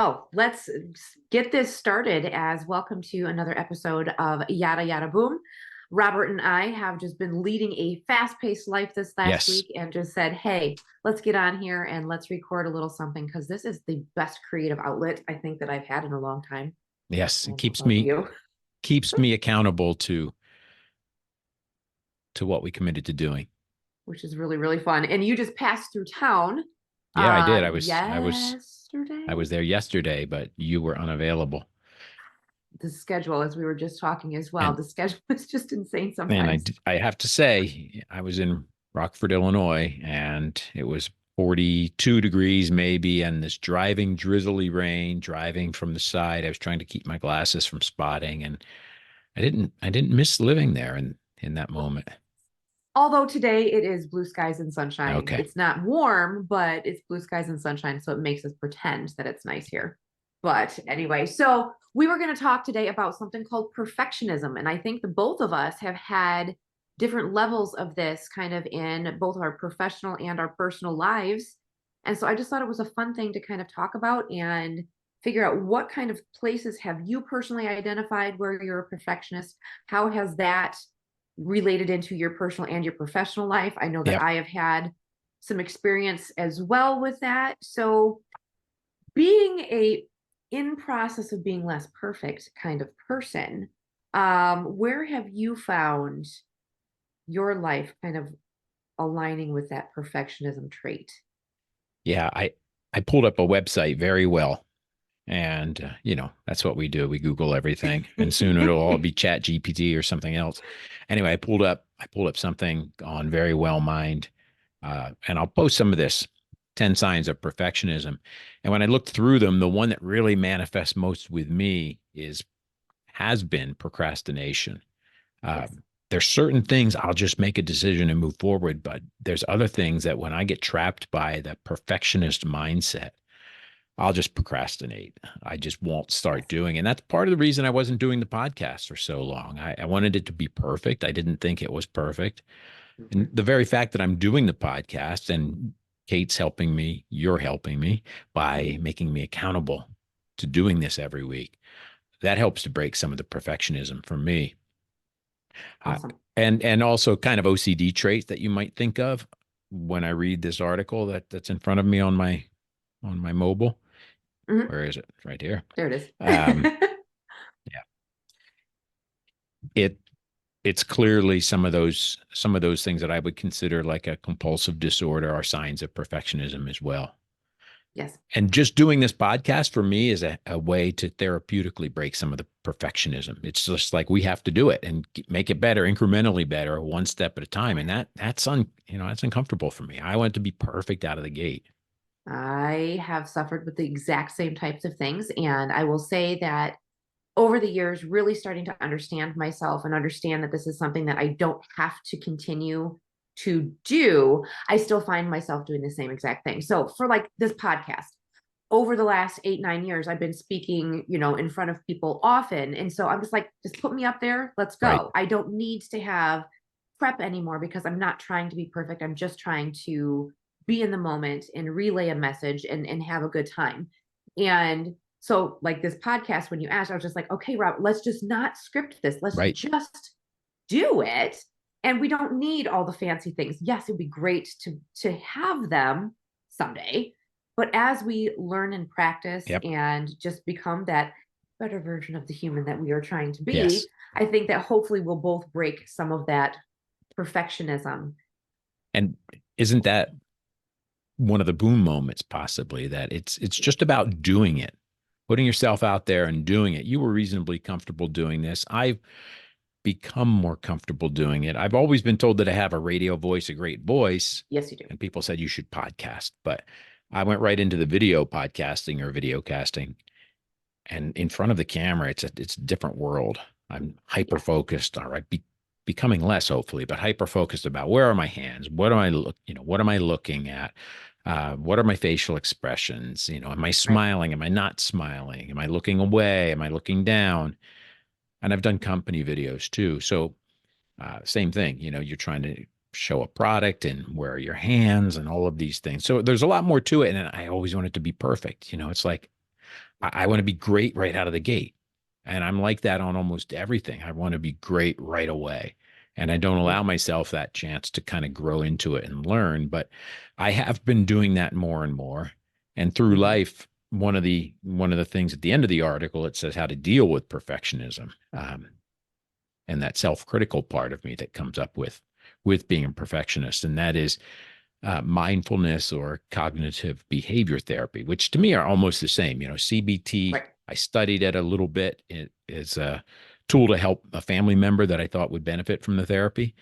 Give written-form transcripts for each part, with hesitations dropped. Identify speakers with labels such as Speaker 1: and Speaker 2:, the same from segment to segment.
Speaker 1: Well, let's get this started as welcome to another episode of Yada Yada Boom. Robert and I have just been leading a fast-paced life this last
Speaker 2: Yes.
Speaker 1: week and just said, hey, let's get on here and let's record a little something because this is the best creative outlet I think that I've had in a long time.
Speaker 2: Yes. It keeps
Speaker 1: About
Speaker 2: me
Speaker 1: you,
Speaker 2: keeps me accountable to what we committed to doing.
Speaker 1: which is really, really fun. And you just passed through town
Speaker 2: Yeah, I did. I
Speaker 1: yesterday.
Speaker 2: was there yesterday, but you were unavailable.
Speaker 1: The schedule, as we were just talking as well,
Speaker 2: And
Speaker 1: the schedule is just insane
Speaker 2: and
Speaker 1: sometimes.
Speaker 2: I have to say, I was in Rockford, Illinois, and it was 42 degrees maybe, and this driving drizzly rain, driving from the side. I was trying to keep my glasses from spotting, and I didn't miss living there in that moment.
Speaker 1: Although today it is blue skies and sunshine.
Speaker 2: Okay.
Speaker 1: It's not warm, but it's blue skies and sunshine. So it makes us pretend that it's nice here. But anyway, so we were going to talk today about something called perfectionism. And I think the both of us have had different levels of this kind of in both our professional and our personal lives. And so I just thought it was a fun thing to kind of talk about and figure out what kind of places have you personally identified where you're a perfectionist? How has that related into your personal and your professional life? I know that
Speaker 2: Yep.
Speaker 1: I have had some experience as well with that. So being a in process of being less perfect kind of person, where have you found your life kind of aligning with that perfectionism trait?
Speaker 2: Yeah, I pulled up a website very well. And that's what we do. We Google everything, and soon it'll all be Chat GPT or something else. Anyway, I pulled up something on Very Well Mind, and I'll post some of this 10 signs of perfectionism. And when I looked through them, the one that really manifests most with me has been procrastination.
Speaker 1: Yes.
Speaker 2: There's certain things I'll just make a decision and move forward, but there's other things that when I get trapped by the perfectionist mindset, I'll just procrastinate. I just won't start doing. And that's part of the reason I wasn't doing the podcast for so long. I wanted it to be perfect. I didn't think it was perfect. And
Speaker 1: Mhm.
Speaker 2: the very fact that I'm doing the podcast and Kate's helping me, you're helping me by
Speaker 1: Mhm.
Speaker 2: making me accountable to doing this every week. That helps to break some of the perfectionism for me. Uh,
Speaker 1: Awesome.
Speaker 2: and also kind of OCD traits that you might think of when I read this article that's in front of me on my mobile.
Speaker 1: Mhm.
Speaker 2: Where is it? It's right here.
Speaker 1: There it
Speaker 2: Um,
Speaker 1: is.
Speaker 2: yeah, it it's clearly some of those things that I would consider like a compulsive disorder are signs of perfectionism as well.
Speaker 1: Yes.
Speaker 2: And just doing this podcast for me is a way to therapeutically break some of the perfectionism. It's just like we have to do it and make it better, incrementally better, one step at a time. And that's uncomfortable for me. I want it to be perfect out of the gate.
Speaker 1: I have suffered with the exact same types of things. And I will say that over the years, really starting to understand myself and understand that this is something that I don't have to continue to do, I still find myself doing the same exact thing. So for like this podcast, over the last 8, 9 years, I've been speaking, in front of people often. And so I'm just like, just put me up there. Let's
Speaker 2: Right.
Speaker 1: go. I don't need to have prep anymore because I'm not trying to be perfect. I'm just trying to be in the moment and relay a message and have a good time. And so, like this podcast, when you asked, I was just like, okay, Rob, let's just not script this. Let's
Speaker 2: Right.
Speaker 1: just do it. And we don't need all the fancy things. Yes, it'd be great to have them someday, but as we learn and practice
Speaker 2: Yep.
Speaker 1: and just become that better version of the human that we are trying to
Speaker 2: Yes.
Speaker 1: be, I think that hopefully we'll both break some of that perfectionism.
Speaker 2: And isn't that one of the boom moments possibly that it's just about doing it, putting yourself out there and doing it. You were reasonably comfortable doing this. I've become more comfortable doing it. I've always been told that I have a radio voice, a great voice,
Speaker 1: Yes, you do.
Speaker 2: and people said you should podcast, but I went right into the video podcasting or video casting, and in front of the camera it's a different world. I'm hyper
Speaker 1: Yeah.
Speaker 2: focused, all right, becoming less hopefully, but hyper focused about where are my hands, what am I looking at, what are my facial expressions, am I
Speaker 1: Right.
Speaker 2: smiling, am I not smiling, am I looking away, am I looking down? And I've done company videos too, so same thing, you're trying to show a product and where are your hands and all of these things, so there's a lot more to it, and I always want it to be perfect. It's like I want to be great right out of the gate. And I'm like that on almost everything. I want to be great right away. And I don't allow
Speaker 1: Yep.
Speaker 2: myself that chance to kind of grow into it and learn. But I have been doing that more and more. And through
Speaker 1: Mhm.
Speaker 2: life, one of the things at the end of the article, it says how to deal with perfectionism, and that self-critical part of me that comes up with being a perfectionist, and that is mindfulness or cognitive behavior therapy, which to me are almost the same. CBT,
Speaker 1: Right.
Speaker 2: I studied it a little bit. It is a tool to help a family member that I thought would benefit from the therapy,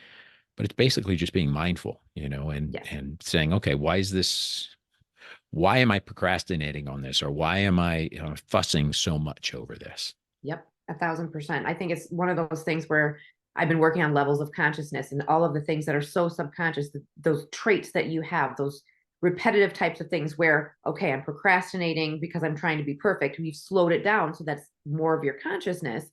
Speaker 2: but it's basically just being mindful, and
Speaker 1: Yes.
Speaker 2: and saying, okay, why am I procrastinating on this, or why am I fussing so much over this?
Speaker 1: Yep, 1,000%. I think it's one of those things where I've been working on levels of consciousness and all of the things that are so subconscious, those traits that you have, those repetitive types of things where, okay, I'm procrastinating because I'm trying to be perfect. We've slowed it down. So that's more of your consciousness.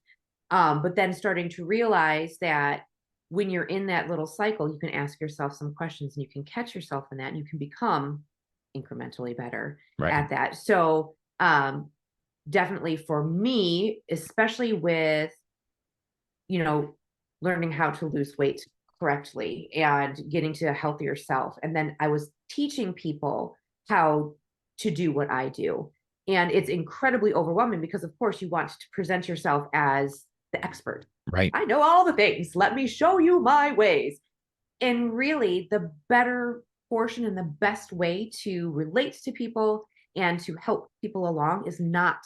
Speaker 1: But then starting to realize that when you're in that little cycle, you can ask yourself some questions and you can catch yourself in that and you can become incrementally better
Speaker 2: Right.
Speaker 1: at that. So, definitely for me, especially with, you know, learning how to lose weight correctly and getting to a healthier self. And then I was teaching people how to do what I do. And it's incredibly overwhelming because, of course, you want to present yourself as the expert.
Speaker 2: Right.
Speaker 1: I know all the things. Let me show you my ways. And really, the better portion and the best way to relate to people and to help people along is not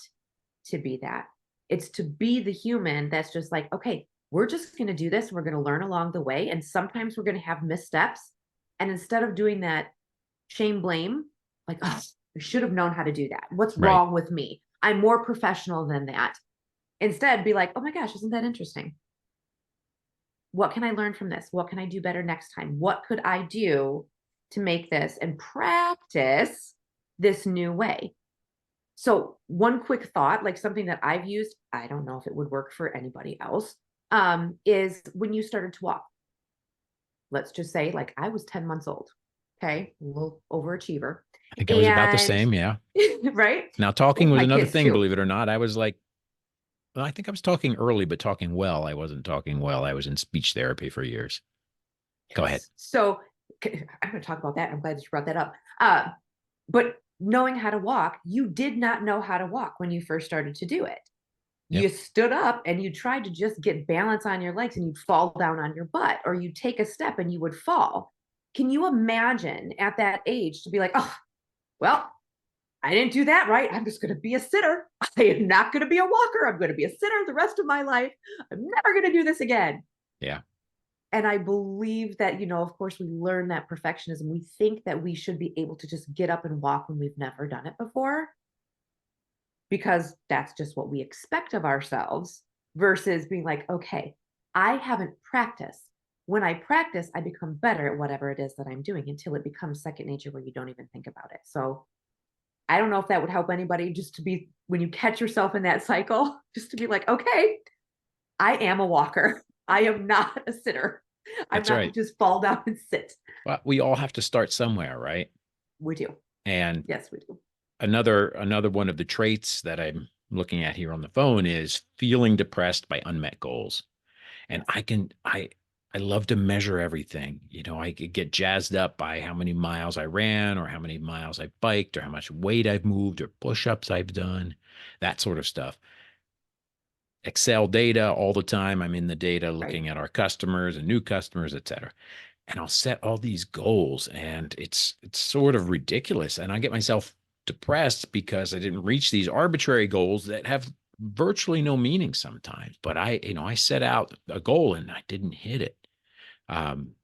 Speaker 1: to be that. It's to be the human that's just like, okay, we're just going to do this. We're going to learn along the way. And sometimes we're going to have missteps. And instead of doing that shame, blame, like, oh, I should have known how to do that. What's
Speaker 2: Right.
Speaker 1: wrong with me? I'm more professional than that. Instead, be like, oh my gosh, isn't that interesting? What can I learn from this? What can I do better next time? What could I do to make this and practice this new way? So, one quick thought, like something that I've used, I don't know if it would work for anybody else, is when you started to walk. Let's just say, like, I was 10 months old. Okay. A little overachiever.
Speaker 2: I think I was about the
Speaker 1: And,
Speaker 2: same. Yeah.
Speaker 1: right?
Speaker 2: Now, talking
Speaker 1: Well,
Speaker 2: was
Speaker 1: my
Speaker 2: another
Speaker 1: kids
Speaker 2: thing,
Speaker 1: too.
Speaker 2: believe it or not. I was like, well, I think I was talking early, but talking well. I wasn't talking well. I was in speech therapy for years. Go ahead.
Speaker 1: Yes. So, I'm going to talk about that. I'm glad that you brought that up. But knowing how to walk, you did not know how to walk when you first started to do it.
Speaker 2: Yep.
Speaker 1: You stood up and you tried to just get balance on your legs and you'd fall down on your butt, or you'd take a step and you would fall. Can you imagine at that age to be like, oh, well, I didn't do that right. I'm just going to be a sitter. I am not going to be a walker. I'm going to be a sitter the rest of my life. I'm never going to do this again.
Speaker 2: Yeah.
Speaker 1: And I believe that, of course, we learn that perfectionism. We think that we should be able to just get up and walk when we've never done it before, because that's just what we expect of ourselves versus being like, okay, I haven't practiced. When I practice, I become better at whatever it is that I'm doing until it becomes second nature where you don't even think about it. So I don't know if that would help anybody, just to be, when you catch yourself in that cycle, just to be like, okay, I am a walker. I am not a sitter. I'm
Speaker 2: That's
Speaker 1: not to
Speaker 2: right.
Speaker 1: just fall down and sit.
Speaker 2: Well, we all have to start somewhere, right?
Speaker 1: We do.
Speaker 2: And
Speaker 1: Yes, we do.
Speaker 2: another one of the traits that I'm looking at here on the phone is feeling depressed by unmet goals. And
Speaker 1: Yes.
Speaker 2: I love to measure everything. I could get jazzed up by how many miles I ran or how many miles I biked or how much weight I've moved or push-ups I've done, that sort of stuff. Excel data all the time. I'm in the data
Speaker 1: Right.
Speaker 2: looking at our customers and new customers, et cetera. And I'll set all these goals and it's sort of ridiculous. And I get myself depressed because I didn't reach these arbitrary goals that have virtually no meaning sometimes. But I set out a goal and I didn't hit it. Um,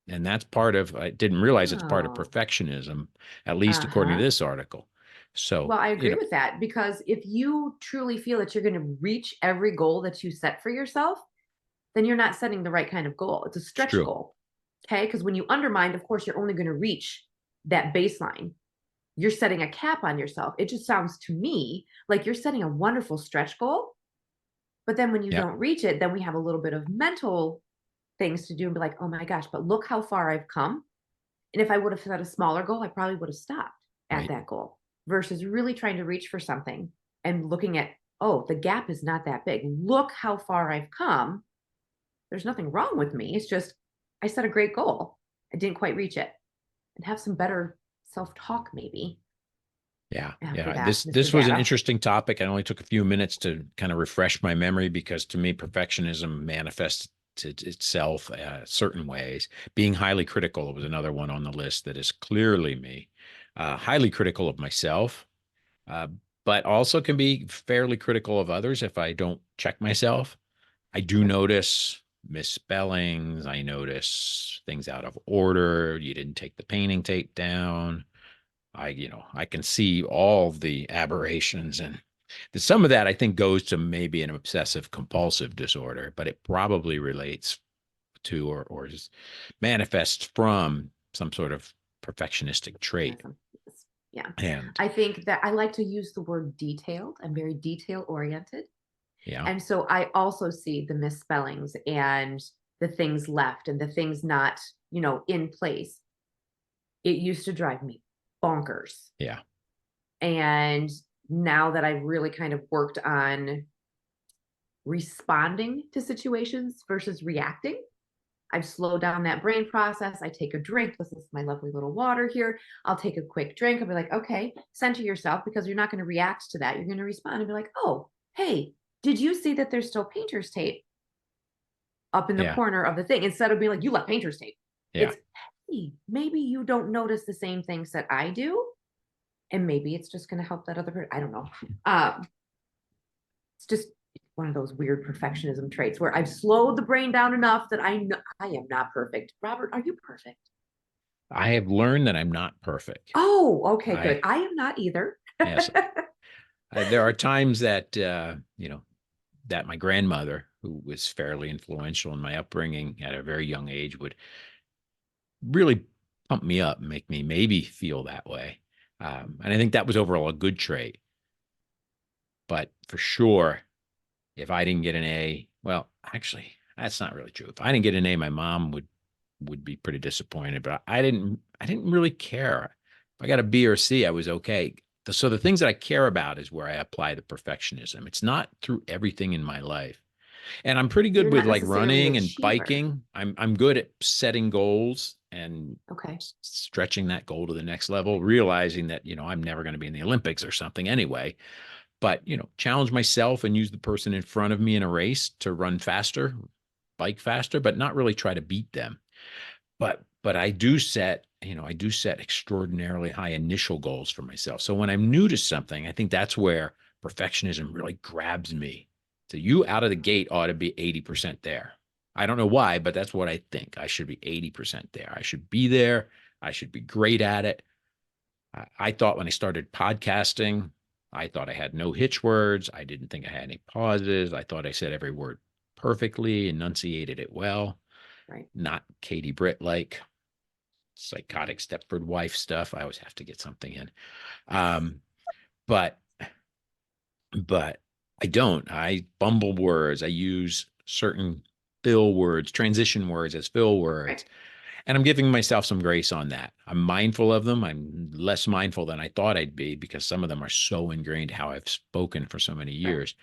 Speaker 2: and that's I didn't realize it's part of
Speaker 1: Oh,
Speaker 2: perfectionism, at least according to
Speaker 1: uh-huh.
Speaker 2: this article. So,
Speaker 1: Well, I agree with that, because if you truly feel that you're going to reach every goal that you set for yourself, then you're not setting the right kind of goal. It's a
Speaker 2: it's
Speaker 1: stretch
Speaker 2: true.
Speaker 1: goal. Okay. Because when you undermine, of course, you're only going to reach that baseline. You're setting a cap on yourself. It just sounds to me like you're setting a wonderful stretch goal. But then when you
Speaker 2: Yeah.
Speaker 1: don't reach it, then we have a little bit of mental things to do and be like, oh my gosh, but look how far I've come. And if I would have set a smaller goal, I probably would have stopped at
Speaker 2: Right.
Speaker 1: that goal versus really trying to reach for something. and looking at, oh, the gap is not that big. Look how far I've come. There's nothing wrong with me. It's just I set a great goal. I didn't quite reach it. And have some better self-talk maybe
Speaker 2: Yeah,
Speaker 1: after
Speaker 2: yeah.
Speaker 1: that, Mr.
Speaker 2: This was an
Speaker 1: Data.
Speaker 2: interesting topic. I only took a few minutes to kind of refresh my memory because to me, perfectionism manifests itself certain ways. Being highly critical was another one on the list that is clearly me. Highly critical of myself, uh, but also can be fairly critical of others if I don't check myself. I do
Speaker 1: Yep.
Speaker 2: notice misspellings. I notice things out of order. You didn't take the painting tape down. I can see all the aberrations and some of that I think goes to maybe an obsessive compulsive disorder, but it probably relates to or just manifests from some sort of perfectionistic trait.
Speaker 1: Perfectionism. Yes. Yeah.
Speaker 2: And
Speaker 1: I think that I like to use the word detailed. I'm very detail oriented.
Speaker 2: yeah,
Speaker 1: And so I also see the misspellings and the things left and the things not, in place. It used to drive me bonkers.
Speaker 2: yeah,
Speaker 1: And now that I've really kind of worked on responding to situations versus reacting, I've slowed down that brain process. I take a drink. This is my lovely little water here. I'll take a quick drink. I'll be like, okay, center yourself because you're not going to react to that. You're going to respond and be like, oh, hey, did you see that there's still painter's tape up in the
Speaker 2: yeah,
Speaker 1: corner of the thing? Instead of being like, you left painter's tape.
Speaker 2: yeah.
Speaker 1: It's, hey, maybe you don't notice the same things that I do. And maybe it's just going to help that other person. I don't know. It's just one of those weird perfectionism traits where I've slowed the brain down enough that I know I am not perfect. Robert, are you perfect?
Speaker 2: I have learned that I'm not perfect.
Speaker 1: Oh, okay, good.
Speaker 2: I
Speaker 1: I am not either.
Speaker 2: Yes, there are times that that my grandmother, who was fairly influential in my upbringing at a very young age, would really pump me up and make me maybe feel that way. And I think that was overall a good trait. But for sure, if I didn't get an A, well, actually, that's not really true. If I didn't get an A, my mom would be pretty disappointed. But I didn't really care. If I got a B or C, I was okay. So the things that I care about is where I apply the perfectionism. It's not through everything in my life. And I'm pretty
Speaker 1: You're
Speaker 2: good with
Speaker 1: not
Speaker 2: like
Speaker 1: necessarily an
Speaker 2: running and
Speaker 1: achiever.
Speaker 2: biking. I'm good at setting goals and
Speaker 1: Okay,
Speaker 2: stretching that goal to the next level, realizing that, I'm never going to be in the Olympics or something anyway. But, challenge myself and use the person in front of me in a race to run faster, bike faster, but not really try to beat them. But I do set extraordinarily high initial goals for myself. So when I'm new to something, I think that's where perfectionism really grabs me. So you out of the gate ought to be 80% there. I don't know why, but that's what I think. I should be 80% there. I should be there. I should be great at it. I thought when I started podcasting, I thought I had no hitch words. I didn't think I had any pauses. I thought I said every word perfectly, enunciated it well,
Speaker 1: right.
Speaker 2: not Katie Britt like psychotic Stepford wife stuff. I always have to get something in. Um, but but I don't. I bumble words. I use certain fill words, transition words as fill
Speaker 1: Right.
Speaker 2: words. And I'm giving myself some grace on that. I'm mindful of them. I'm less mindful than I thought I'd be because some of them are so ingrained how I've spoken for so many
Speaker 1: Right.
Speaker 2: years.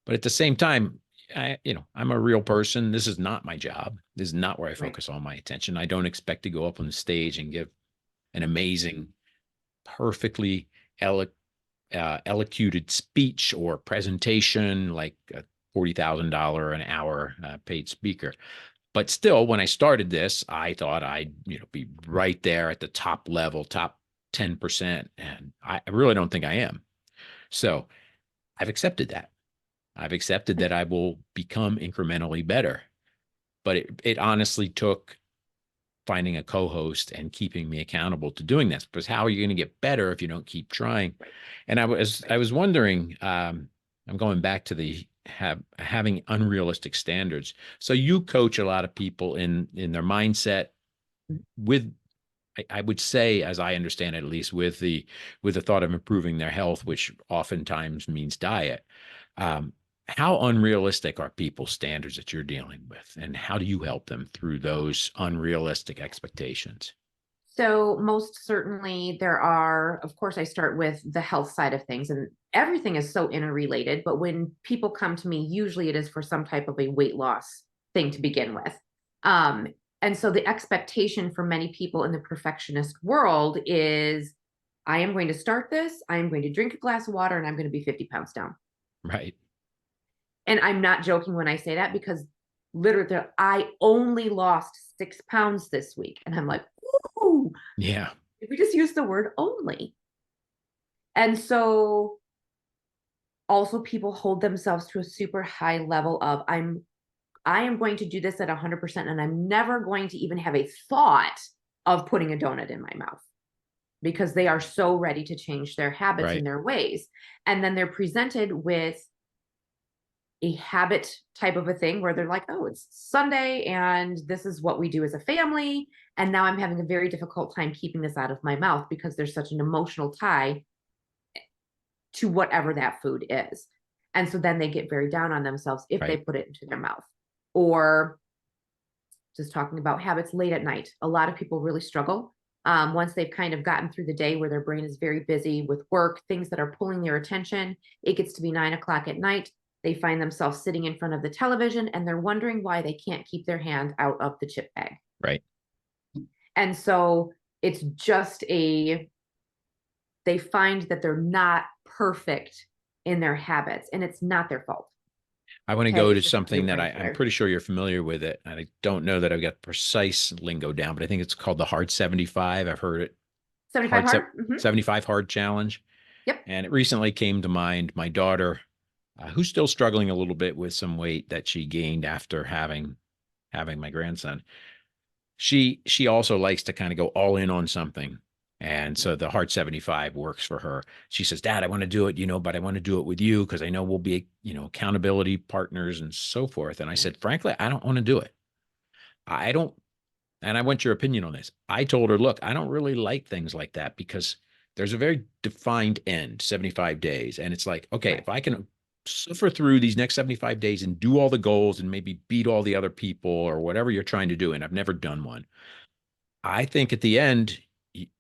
Speaker 2: But at the same time, I'm a real person. This is not my job. This is not where I
Speaker 1: Right.
Speaker 2: focus all my attention. I don't expect to go up on the stage and give an amazing, perfectly elo- elocuted speech or presentation like a $40,000 an hour paid speaker. But still, when I started this, I thought I'd be right there at the top level, top 10%, and I really don't think I am. So I've accepted that. I've accepted that I will become incrementally better. But it honestly took finding a co-host and keeping me accountable to doing this, because how are you going to get better if you don't keep trying?
Speaker 1: Right.
Speaker 2: And I was
Speaker 1: Right.
Speaker 2: I was wondering, I'm going back to the having unrealistic standards. So you coach a lot of people in their mindset with, I would say, as I understand it, at least with the thought of improving their health, which oftentimes means diet. Um, how unrealistic are people's standards that you're dealing with, and how do you help them through those unrealistic expectations?
Speaker 1: So most certainly there are, of course, I start with the health side of things, and everything is so interrelated. But when people come to me, usually it is for some type of a weight loss thing to begin with. Um, and so the expectation for many people in the perfectionist world is I am going to start this, I am going to drink a glass of water, and I'm going to be 50 pounds down.
Speaker 2: Right.
Speaker 1: And I'm not joking when I say that because literally I only lost 6 pounds this week. And I'm like, ooh,
Speaker 2: Yeah.
Speaker 1: we just use the word only. And so also people hold themselves to a super high level of I am going to do this at 100% and I'm never going to even have a thought of putting a donut in my mouth because they are so ready to change their habits
Speaker 2: Right.
Speaker 1: and their ways. And then they're presented with a habit type of a thing where they're like, oh, it's Sunday and this is what we do as a family. And now I'm having a very difficult time keeping this out of my mouth because there's such an emotional tie to whatever that food is. And so then they get very down on themselves if they
Speaker 2: Right.
Speaker 1: put it into their mouth. Or just talking about habits late at night. A lot of people really struggle once they've kind of gotten through the day where their brain is very busy with work, things that are pulling their attention. It gets to be 9 o'clock at night. They find themselves sitting in front of the television and they're wondering why they can't keep their hand out of the chip bag.
Speaker 2: Right.
Speaker 1: And so it's just they find that they're not perfect in their habits and it's not their fault.
Speaker 2: I want to
Speaker 1: Okay.
Speaker 2: go to
Speaker 1: It's just the
Speaker 2: something that
Speaker 1: blueprints
Speaker 2: I'm
Speaker 1: there.
Speaker 2: pretty sure you're familiar with it. And I don't know that I've got precise lingo down, but I think it's called the Hard 75. I've heard it.
Speaker 1: 75
Speaker 2: Hard
Speaker 1: hard? Mm-hmm.
Speaker 2: 75 hard challenge.
Speaker 1: Yep.
Speaker 2: And it recently came to mind my daughter, who's still struggling a little bit with some weight that she gained after having my grandson. She also likes to kind of go all in on something. And so the Hard 75 works for her. She says, Dad, I want to do it, but I want to do it with you because I know we'll be, accountability partners and so forth. And I
Speaker 1: Yeah.
Speaker 2: said, frankly, I don't want to do it. I don't. And I want your opinion on this. I told her, look, I don't really like things like that because there's a very defined end, 75 days. And it's like, okay,
Speaker 1: Right.
Speaker 2: if I can suffer through these next 75 days and do all the goals and maybe beat all the other people or whatever you're trying to do, and I've never done one, I think at the end,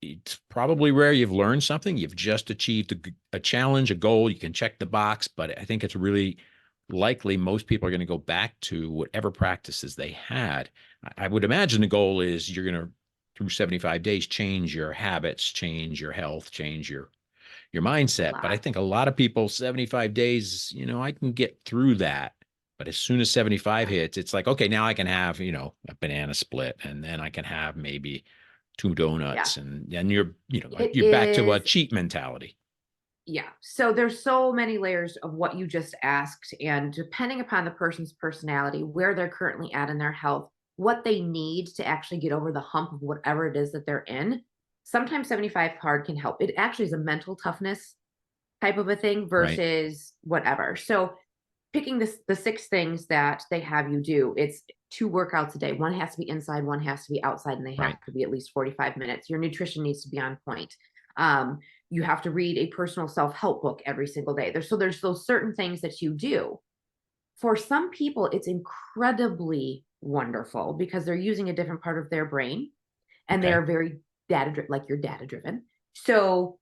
Speaker 2: it's probably rare you've learned something. You've just achieved a challenge, a goal. You can check the box, but I think it's really likely most people are going to go back to whatever practices they had. I would imagine the goal is you're going to, through 75 days, change your habits, change your health, change your
Speaker 1: It's a
Speaker 2: mindset. But I
Speaker 1: lot.
Speaker 2: think a lot of people, 75 days, I can get through that. But as soon as 75
Speaker 1: Yeah.
Speaker 2: hits, it's like, okay, now I can have, a banana split and then I can have maybe two
Speaker 1: Yeah.
Speaker 2: donuts and then
Speaker 1: It
Speaker 2: you're back to a
Speaker 1: is.
Speaker 2: cheat mentality.
Speaker 1: Yeah. So there's so many layers of what you just asked. And depending upon the person's personality, where they're currently at in their health, what they need to actually get over the hump of whatever it is that they're in, sometimes 75 hard can help. It actually is a mental toughness type of a thing
Speaker 2: Right.
Speaker 1: versus whatever. So picking the six things that they have you do, it's two workouts a day. One has to be inside, one has to be outside, and they have
Speaker 2: Right.
Speaker 1: to be at least 45 minutes. Your nutrition needs to be on point. Um, you have to read a personal self-help book every single day. There's those certain things that you do. For some people, it's incredibly wonderful because they're using a different part of their brain and they
Speaker 2: Okay.
Speaker 1: are very like you're data driven. So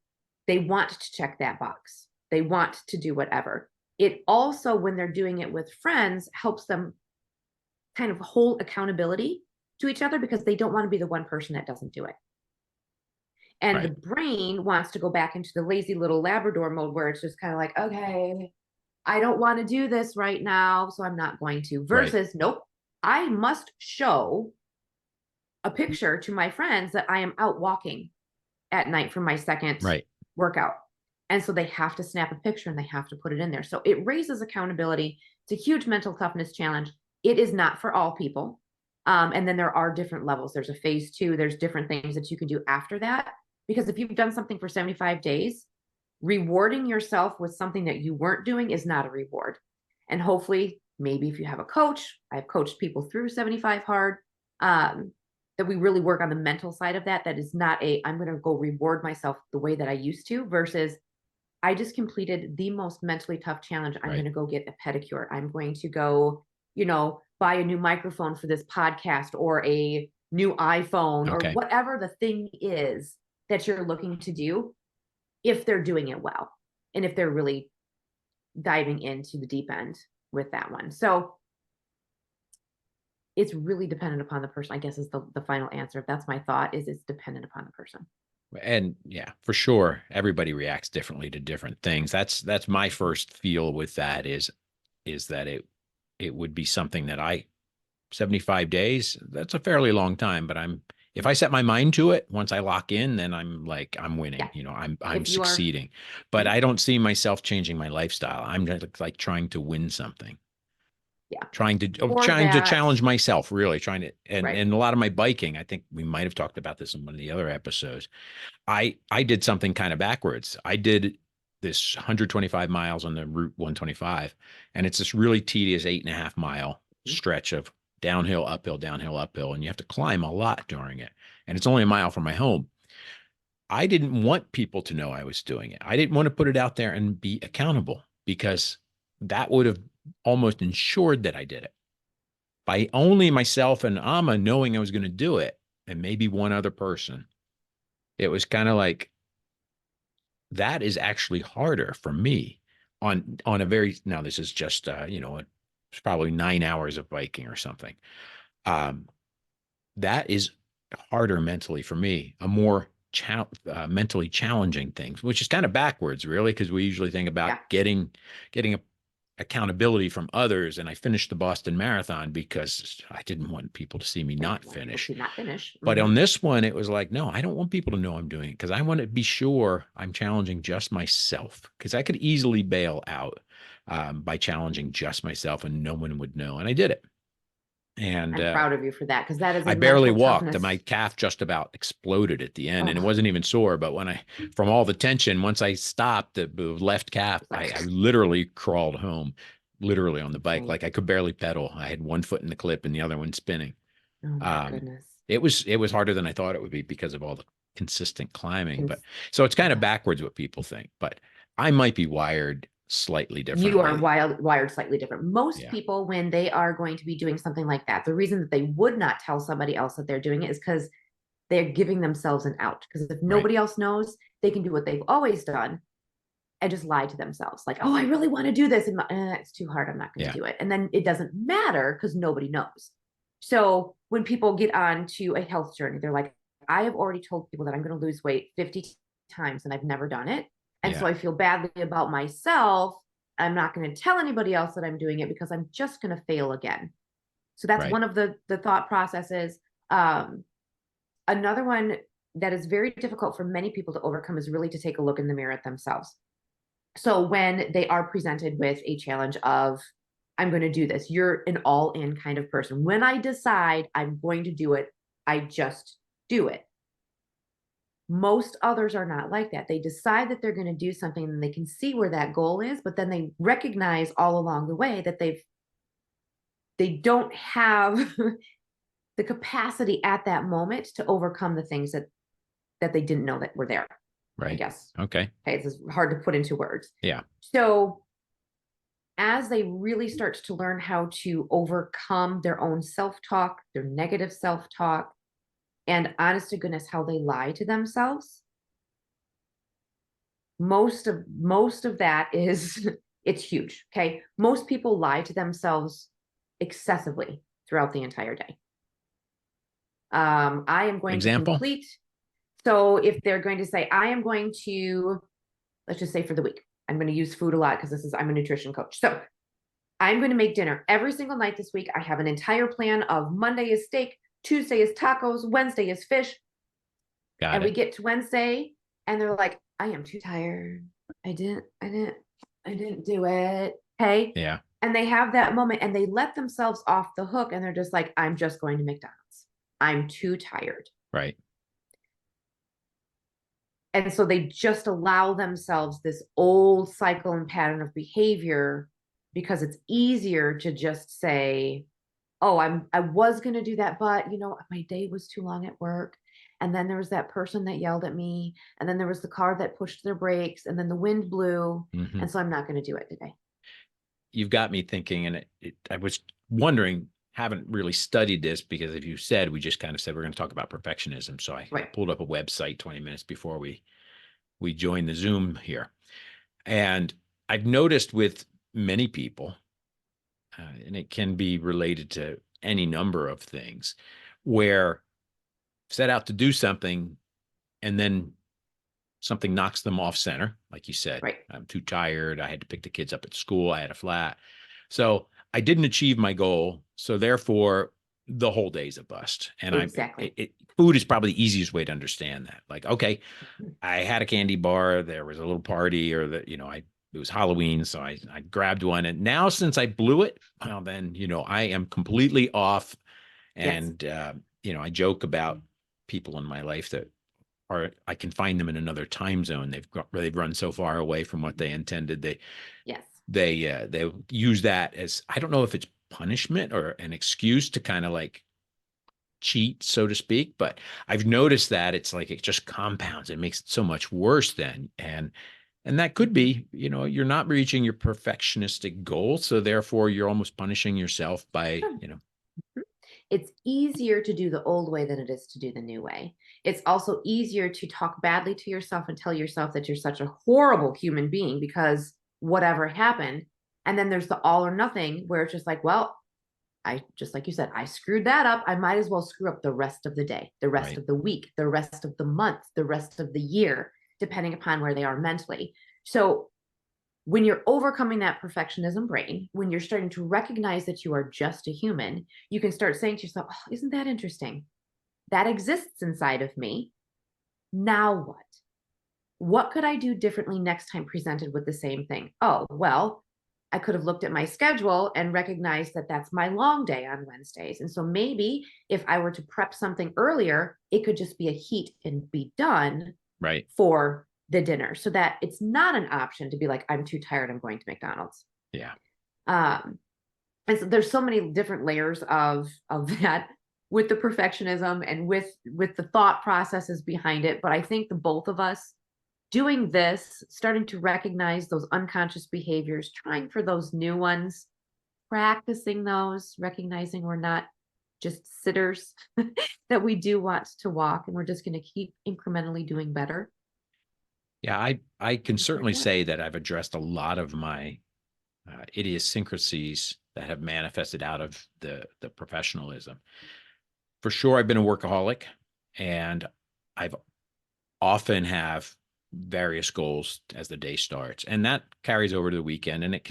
Speaker 1: they want to check that box. They want to do whatever. It also, when they're doing it with friends, helps them kind of hold accountability to each other because they don't want to be the one person that doesn't do it. And the
Speaker 2: Right.
Speaker 1: brain wants to go back into the lazy little Labrador mode where it's just kind of like, okay, I don't want to do this right now, so I'm not going to.
Speaker 2: Right.
Speaker 1: Versus, nope, I must show a picture to my friends that I am out walking at night for my second
Speaker 2: Right.
Speaker 1: workout. And so they have to snap a picture and they have to put it in there. So it raises accountability. It's a huge mental toughness challenge. It is not for all people. And then there are different levels. There's a phase two, there's different things that you can do after that. Because if you've done something for 75 days, rewarding yourself with something that you weren't doing is not a reward. And hopefully, maybe if you have a coach, I've coached people through 75 hard, um, that we really work on the mental side of that. That is not I'm going to go reward myself the way that I used to versus I just completed the most mentally tough challenge. I'm going
Speaker 2: Right.
Speaker 1: to go get a pedicure. I'm going to go, buy a new microphone for this podcast or a new iPhone or
Speaker 2: Okay.
Speaker 1: whatever the thing is that you're looking to do, if they're doing it well and if they're really diving into the deep end with that one. So it's really dependent upon the person, I guess, is the final answer. That's my thought, is it's dependent upon the person.
Speaker 2: And yeah, for sure, everybody reacts differently to different things. That's my first feel with that is that it would be something that 75 days, that's a fairly long time, but if I set my mind to it, once I lock in, then I'm like, I'm winning,
Speaker 1: Yeah.
Speaker 2: I'm
Speaker 1: If you are,
Speaker 2: succeeding. But I don't see myself changing my lifestyle. I'm like trying to win something,
Speaker 1: yeah, for
Speaker 2: trying to
Speaker 1: that,
Speaker 2: challenge myself, really trying to,
Speaker 1: right.
Speaker 2: and a lot of my biking, I think we might have talked about this in one of the other episodes. I did something kind of backwards. I did this 125 miles on the Route 125, and it's this really tedious 8.5 mile stretch of downhill, uphill, and you have to climb a lot during it. And it's only a mile from my home. I didn't want people to know I was doing it. I didn't want to put it out there and be accountable because that would have almost ensured that I did it. By only myself and Amma knowing I was going to do it, and maybe one other person, it was kind of like, that is actually harder for me on a very, now this is just it's probably 9 hours of biking or something. um that is harder mentally for me, a more mentally challenging thing, which is kind of backwards, really, because we usually think about
Speaker 1: Yeah.
Speaker 2: getting accountability from others. And I finished the Boston Marathon because I didn't want people to see me not
Speaker 1: People
Speaker 2: finish.
Speaker 1: see not finish.
Speaker 2: But on this one, it was like, no, I don't want people to know I'm doing it because I want to be sure I'm challenging just myself, because I could easily bail out by challenging just myself and no one would know. And I did it. And
Speaker 1: I'm proud of you for that, because that is
Speaker 2: I
Speaker 1: a
Speaker 2: barely
Speaker 1: mental
Speaker 2: walked.
Speaker 1: toughness.
Speaker 2: My calf just about exploded at the end, and it
Speaker 1: Oh,
Speaker 2: wasn't even sore. But from all the tension, once I stopped the left calf,
Speaker 1: it's like,
Speaker 2: I literally crawled home, literally on the bike.
Speaker 1: right.
Speaker 2: Like I could barely pedal. I had one foot in the clip and the other one spinning.
Speaker 1: Oh my
Speaker 2: Um,
Speaker 1: goodness.
Speaker 2: it was harder than I thought it would be because of all the consistent climbing. But
Speaker 1: Cons-
Speaker 2: so it's kind of
Speaker 1: yeah.
Speaker 2: backwards what people think. But I might be wired slightly
Speaker 1: You are
Speaker 2: differently.
Speaker 1: wired slightly different. Most
Speaker 2: Yeah.
Speaker 1: people, when they are going to be doing something like that, the reason that they would not tell somebody else that they're doing it is because they're giving themselves an out. Because if
Speaker 2: Right.
Speaker 1: nobody else knows, they can do what they've always done and just lie to themselves. Like, oh, I really want to do this. And it's too hard. I'm not going to
Speaker 2: Yeah.
Speaker 1: do it. And then it doesn't matter because nobody knows. So when people get on to a health journey, they're like, I have already told people that I'm going to lose weight 50 times and I've never done it. And so
Speaker 2: Yeah.
Speaker 1: I feel badly about myself. I'm not going to tell anybody else that I'm doing it because I'm just going to fail again. So that's
Speaker 2: Right.
Speaker 1: one of the thought processes. Um, Another one that is very difficult for many people to overcome is really to take a look in the mirror at themselves. So when they are presented with a challenge of, I'm going to do this, you're an all in kind of person. When I decide I'm going to do it, I just do it. Most others are not like that. They decide that they're going to do something and they can see where that goal is, but then they recognize all along the way that they don't have the capacity at that moment to overcome the things that they didn't know that were there, I
Speaker 2: Right.
Speaker 1: guess.
Speaker 2: Okay.
Speaker 1: Okay, it's hard to put into words.
Speaker 2: Yeah.
Speaker 1: So as they really start to learn how to overcome their own self-talk, their negative self-talk, and honest to goodness, how they lie to themselves, most of that is it's huge. Okay. Most people lie to themselves excessively throughout the entire day. I am going to
Speaker 2: Example?
Speaker 1: complete. So if they're going to say, I am going to, let's just say for the week, I'm going to use food a lot because I'm a nutrition coach. So I'm going to make dinner every single night this week. I have an entire plan of Monday is steak, Tuesday is tacos, Wednesday is fish.
Speaker 2: Got
Speaker 1: And we
Speaker 2: it.
Speaker 1: get to Wednesday and they're like, I am too tired. I didn't do it. Okay.
Speaker 2: Yeah.
Speaker 1: And they have that moment and they let themselves off the hook and they're just like, I'm just going to McDonald's. I'm too tired.
Speaker 2: Right.
Speaker 1: And so they just allow themselves this old cycle and pattern of behavior because it's easier to just say, oh, I was going to do that, but my day was too long at work. And then there was that person that yelled at me. And then there was the car that pushed their brakes. And then the wind blew.
Speaker 2: Hmm.
Speaker 1: And so I'm not going to do it today.
Speaker 2: You've got me thinking, and I was wondering, haven't really studied this because, if you said, we just kind of said we're going to talk about perfectionism. So I
Speaker 1: Right.
Speaker 2: pulled up a website 20 minutes before we joined the Zoom here. And I've noticed with many people, and it can be related to any number of things, where set out to do something and then something knocks them off center. Like you said,
Speaker 1: Right.
Speaker 2: I'm too tired. I had to pick the kids up at school. I had a flat. So I didn't achieve my goal. So therefore, the whole day's a bust. And
Speaker 1: Exactly.
Speaker 2: food is probably the easiest way to understand that. Like, okay,
Speaker 1: Mhm.
Speaker 2: I had a candy bar. There was a little party, or it was Halloween, so I grabbed one. And now, since I blew it, well, then I am completely off.
Speaker 1: Yes.
Speaker 2: And I joke about people in my life that I can find them in another time zone. They've run so far away from what they intended.
Speaker 1: Yes.
Speaker 2: They use that as, I don't know if it's punishment or an excuse to kind of like cheat, so to speak. But I've noticed that it's like it just compounds. It makes it so much worse then. And that could
Speaker 1: Mhm.
Speaker 2: be, you're not reaching your perfectionistic goal. So therefore you're almost punishing yourself by,
Speaker 1: Sure. Mhm. It's easier to do the old way than it is to do the new way. It's also easier to talk badly to yourself and tell yourself that you're such a horrible human being because whatever happened. And then there's the all or nothing where it's just like, well, I just like you said, I screwed that up. I might as well screw up the rest of the day, the rest
Speaker 2: right,
Speaker 1: of the week, the rest of the month, the rest of the year, depending upon where they are mentally. So when you're overcoming that perfectionism brain, when you're starting to recognize that you are just a human, you can start saying to yourself, oh, isn't that interesting? That exists inside of me. Now what? What could I do differently next time presented with the same thing? Oh, well, I could have looked at my schedule and recognized that that's my long day on Wednesdays. And so maybe if I were to prep something earlier, it could just be a heat and be done
Speaker 2: right.
Speaker 1: for the dinner so that it's not an option to be like, I'm too tired, I'm going to McDonald's.
Speaker 2: Yeah.
Speaker 1: Um, and so there's so many different layers of that with the perfectionism and with the thought processes behind it. But I think the both of us doing this, starting to recognize those unconscious behaviors, trying for those new ones, practicing those, recognizing we're not just sitters, that we do want to walk and we're just going to keep incrementally doing better.
Speaker 2: Yeah. I can
Speaker 1: It's like
Speaker 2: certainly
Speaker 1: that.
Speaker 2: say that I've addressed a lot of my idiosyncrasies that have manifested out of the professionalism. For sure, I've been a workaholic, and I've often have various goals as the day starts, and that carries over to the weekend. And it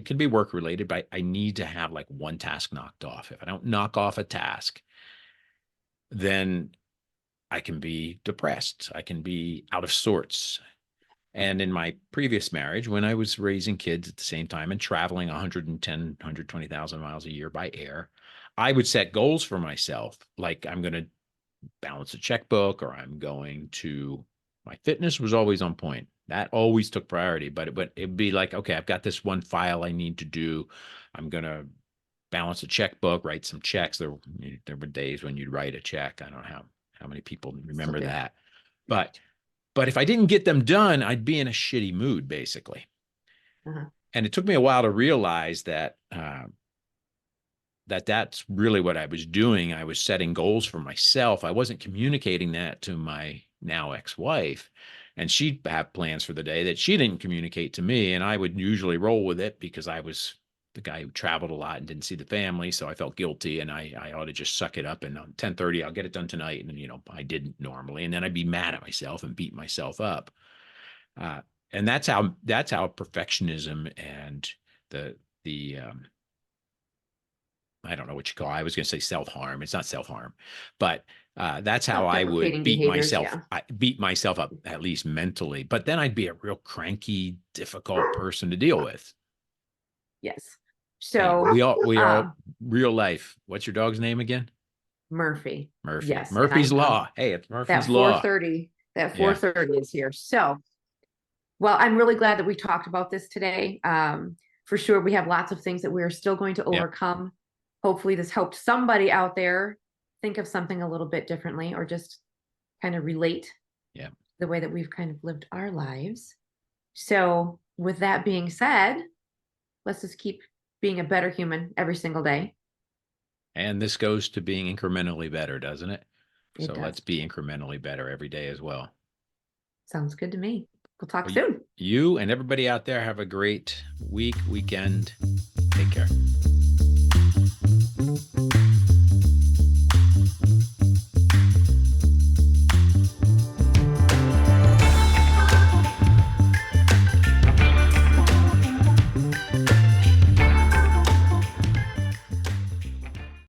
Speaker 2: can be work related, but I need to have like one task knocked off. If I don't knock off a task, then I can be depressed. I can be out of sorts. And in my previous marriage, when I was raising kids at the same time and traveling 110, 120,000 miles a year by air, I would set goals for myself. Like, I'm going to balance a checkbook, or my fitness was always on point. That always took priority, but it'd be like, okay, I've got this one file I need to do. I'm going to balance a checkbook, write some checks. There were days when you'd write a check. I don't know how many people
Speaker 1: Still
Speaker 2: remember
Speaker 1: do.
Speaker 2: that, but if I didn't get them done, I'd be in a shitty mood, basically.
Speaker 1: Uh-huh.
Speaker 2: And it took me a while to realize that that's really what I was doing. I was setting goals for myself. I wasn't communicating that to my now ex-wife, and she'd have plans for the day that she didn't communicate to me. And I would usually roll with it because I was the guy who traveled a lot and didn't see the family. So I felt guilty, and I ought to just suck it up. And on 10:30, I'll get it done tonight. And, I didn't normally. And then I'd be mad at myself and beat myself up. Uh, and that's how perfectionism and the I don't know what you call it. I was going to say self-harm. It's not self-harm, but that's how I would
Speaker 1: Self-deprecating behaviors. Yeah.
Speaker 2: beat myself up, at least mentally. But then I'd be a real cranky, difficult person to deal with.
Speaker 1: Yes.
Speaker 2: Hey,
Speaker 1: So,
Speaker 2: we all real life. What's your dog's name again?
Speaker 1: Murphy.
Speaker 2: Murphy.
Speaker 1: Yes. And
Speaker 2: Murphy's
Speaker 1: I'm
Speaker 2: Law. Hey, it's Murphy's
Speaker 1: that
Speaker 2: Law.
Speaker 1: 4:30, that
Speaker 2: Yeah.
Speaker 1: 4:30 is here. So, well, I'm really glad that we talked about this today. For sure, we have lots of things that we're still going to
Speaker 2: Yep.
Speaker 1: overcome. Hopefully, this helped somebody out there think of something a little bit differently or just kind of relate
Speaker 2: Yep.
Speaker 1: the way that we've kind of lived our lives. So, with that being said, let's just keep being a better human every single day.
Speaker 2: And this goes to being incrementally better, doesn't it?
Speaker 1: It
Speaker 2: So let's
Speaker 1: does.
Speaker 2: be incrementally better every day as well.
Speaker 1: Sounds good to me. We'll talk
Speaker 2: Well,
Speaker 1: soon.
Speaker 2: you and everybody out there have a great weekend. Take care.